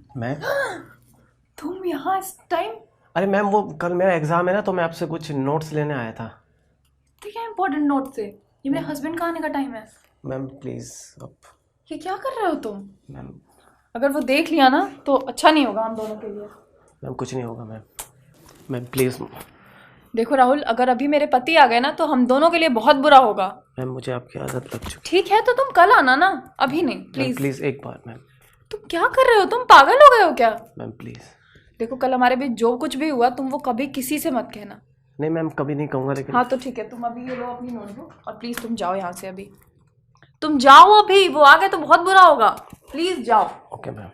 मैं तुम यहाँ इस टाइम? अरे मैम वो कल मेरा एग्जाम है ना, तो मैं आपसे कुछ नोट्स लेने आया था। तो क्या इम्पोर्टेंट नोट से? ये मेरे हस्बैंड का आने का टाइम है। मैम प्लीज अब। ये क्या कर रहे हो तुम? मैम अगर वो देख लिया ना तो अच्छा नहीं होगा हम दोनों के लिए। मैम कुछ नहीं होगा मैम। Ma'am please. देखो राहुल, अगर अभी मेरे पति आ गए ना तो हम दोनों के लिए बहुत बुरा होगा। मैम मुझे आपकी आदत लग चुकी ठीक है तो तुम कल आना ना, अभी नहीं है। प्लीज। प्लीज एक बार मैम। तुम क्या कर रहे हो? तुम पागल हो गए हो क्या? Ma'am please. देखो कल हमारे बीच जो कुछ भी हुआ तुम वो कभी किसी से मत कहना। नहीं मैम कभी नहीं कहूँगा, लेकिन हाँ तो ठीक है, तुम अभी ये लो अपनी नोटबुक और प्लीज तुम जाओ यहाँ से अभी। तुम जाओ अभी, वो आ गए तो बहुत बुरा होगा। प्लीज जाओ। Okay ma'am.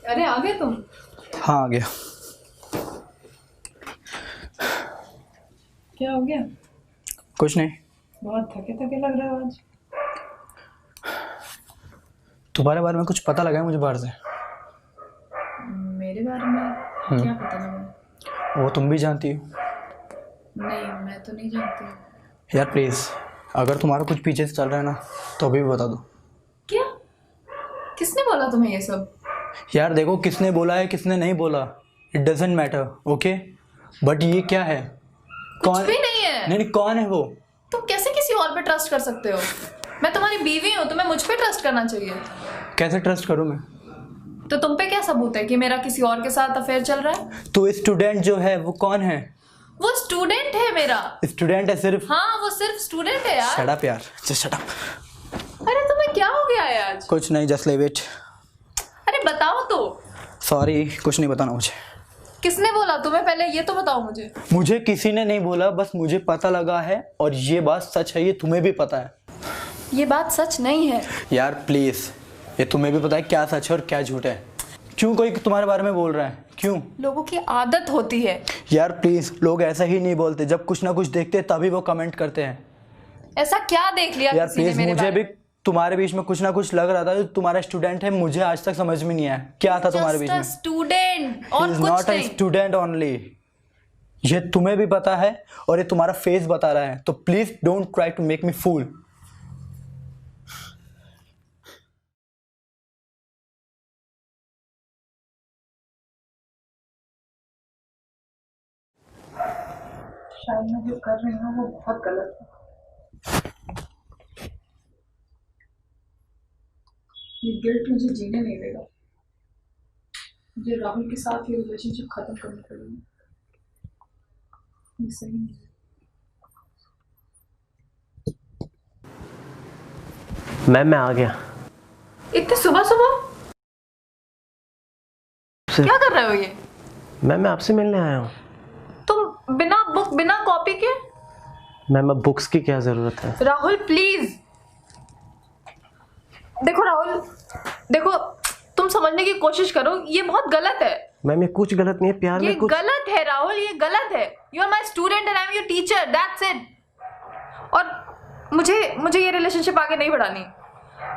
अरे आ गए तुम? हाँ आ गया। क्या हो गया? कुछ नहीं। बहुत थके थके लग रहे हो आज। तुम्हारे बारे में कुछ पता लगा है मुझे बाहर से। मेरे बारे में क्या पता लगा? वो तुम भी जानती हो। नहीं, मैं तो नहीं जानती। यार प्लीज़, अगर तुम्हारा कुछ पीछे से चल रहा है ना तो अभी भी बता दो। क्या? किसने बोला तुम्हें ये सब? यार देखो, किसने बोला है किसने नहीं बोला, it doesn't matter, okay. But ये क्या है? कुछ भी नहीं है। नहीं, कौन है वो? तुम कैसे किसी और पे ट्रस्ट कर सकते हो? मैं तुम्हारी बीवी हूँ, तुम्हें मुझ पे ट्रस्ट करना चाहिए। कैसे ट्रस्ट करूँ मैं? तो तुम पे क्या सबूत है कि मेरा किसी और के साथ अफेयर चल रहा है? तो स्टूडेंट जो है वो कौन है? वो स्टूडेंट है मेरा। स्टूडेंट है सिर्फ? हाँ वो सिर्फ स्टूडेंट है यार। शट अप यार, जस्ट शट अप। अरे तुम्हें क्या हो गया है आज? कुछ नहीं, जस्ट लीव इट। अरे बताओ तो। सॉरी, कुछ नहीं बताना मुझे। किसने बोला तुम्हें? पहले ये तो बताओ मुझे। मुझे किसी ने नहीं बोला, बस मुझे पता लगा है और ये बात सच है, ये तुम्हें भी पता है। ये बात सच नहीं है यार प्लीज, ये तुम्हें भी पता है क्या सच है और क्या झूठ है। क्यों कोई तुम्हारे बारे में बोल रहा है? क्यों? लोगों की आदत होती है। यार प्लीज, लोग ऐसा ही नहीं बोलते, जब कुछ ना कुछ देखते हैं तभी वो कमेंट करते हैं। ऐसा क्या देख लिया यार किसी ने प्लीज, मेरे मुझे बारे भी में? तुम्हारे बीच में कुछ ना कुछ लग रहा था। जो तुम्हारा स्टूडेंट है, मुझे आज तक समझ में नहीं आया क्या था तुम्हारे बीच में। स्टूडेंट और कुछ नॉट अ नहीं। Student only. ये तुम्हें भी पता है और ये तुम्हारा फेस बता रहा है, तो please don't try to make me fool. शायद मैं जो कर रही हूँ वो बहुत गलत है। ये गिल्ट मुझे जीने नहीं देगा। मुझे राहुल के साथ ये रिलेशनशिप खत्म करनी पड़ेगी। ये सही नहीं है। मैम मैं आ गया। इतनी सुबह सुबह क्या कर रहे हो ये? मैम मैं आपसे मिलने आया हूँ। तुम बिना बुक बिना कॉपी के? मैम अब बुक्स की क्या जरूरत है? राहुल प्लीज। देखो राहुल, देखो तुम समझने की कोशिश करो, ये बहुत गलत है। मैम ये कुछ गलत नहीं है, प्यार ये में कुछ। गलत है राहुल, ये गलत है। You are my student and I am your teacher, that's it. और मुझे ये रिलेशनशिप आगे नहीं बढ़ानी।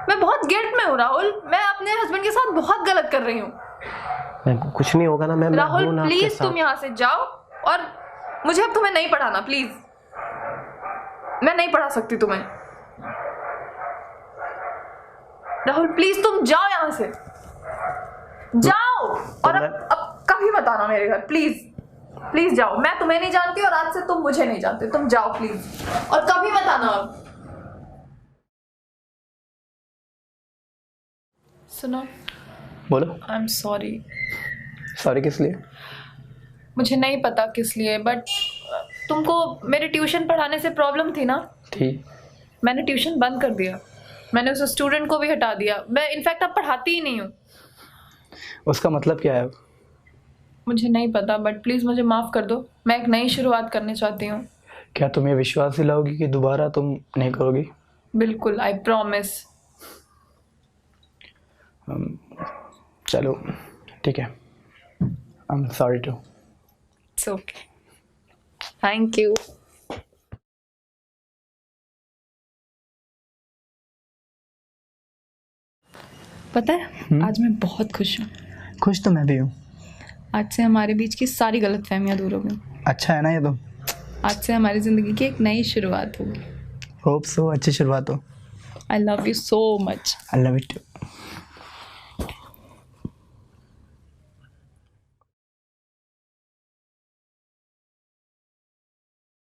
मैं बहुत गिल्ट में हूँ राहुल, मैं अपने हस्बैंड के साथ बहुत गलत कर रही हूँ। मैम कुछ नहीं होगा ना मैम। राहुल प्लीज तुम यहाँ से जाओ और मुझे अब तुम्हें नहीं पढ़ाना, प्लीज। मैं नहीं पढ़ा सकती तुम्हें। राहुल प्लीज तुम जाओ यहाँ से, जाओ। और अब कभी मत आना मेरे घर, प्लीज प्लीज जाओ। मैं तुम्हें नहीं जानती और आज से तुम मुझे नहीं जानते। तुम जाओ प्लीज और कभी मत आना अब। सुनो, बोलो। आई एम सॉरी। सॉरी किस लिए? मुझे नहीं पता किस लिए, बट तुमको मेरे ट्यूशन पढ़ाने से प्रॉब्लम थी ना? ठीक। मैंने ट्यूशन बंद कर दिया। मैंने उस स्टूडेंट को भी हटा दिया। मैं इनफैक्ट अब पढ़ाती ही नहीं हूँ। उसका मतलब क्या है? मुझे नहीं पता, बट प्लीज़ मुझे माफ़ कर दो। मैं एक नई शुरुआत करनी चाहती हूँ। क्या तुम ये विश्वास दिलाओगी कि दोबारा तुम नहीं करोगी? बिल्कुल, आई प्रॉमिस। चलो ठीक है, I am sorry too. It's okay, thank you. पता है आज मैं बहुत खुश हूँ। खुश तो मैं भी हूँ। आज से हमारे बीच की सारी गलतफहमियां दूर हो गई। अच्छा है ना ये तो। आज से हमारी ज़िंदगी की एक नई शुरुआत होगी। होप सो अच्छी शुरुआत हो। I love you so much. I love it.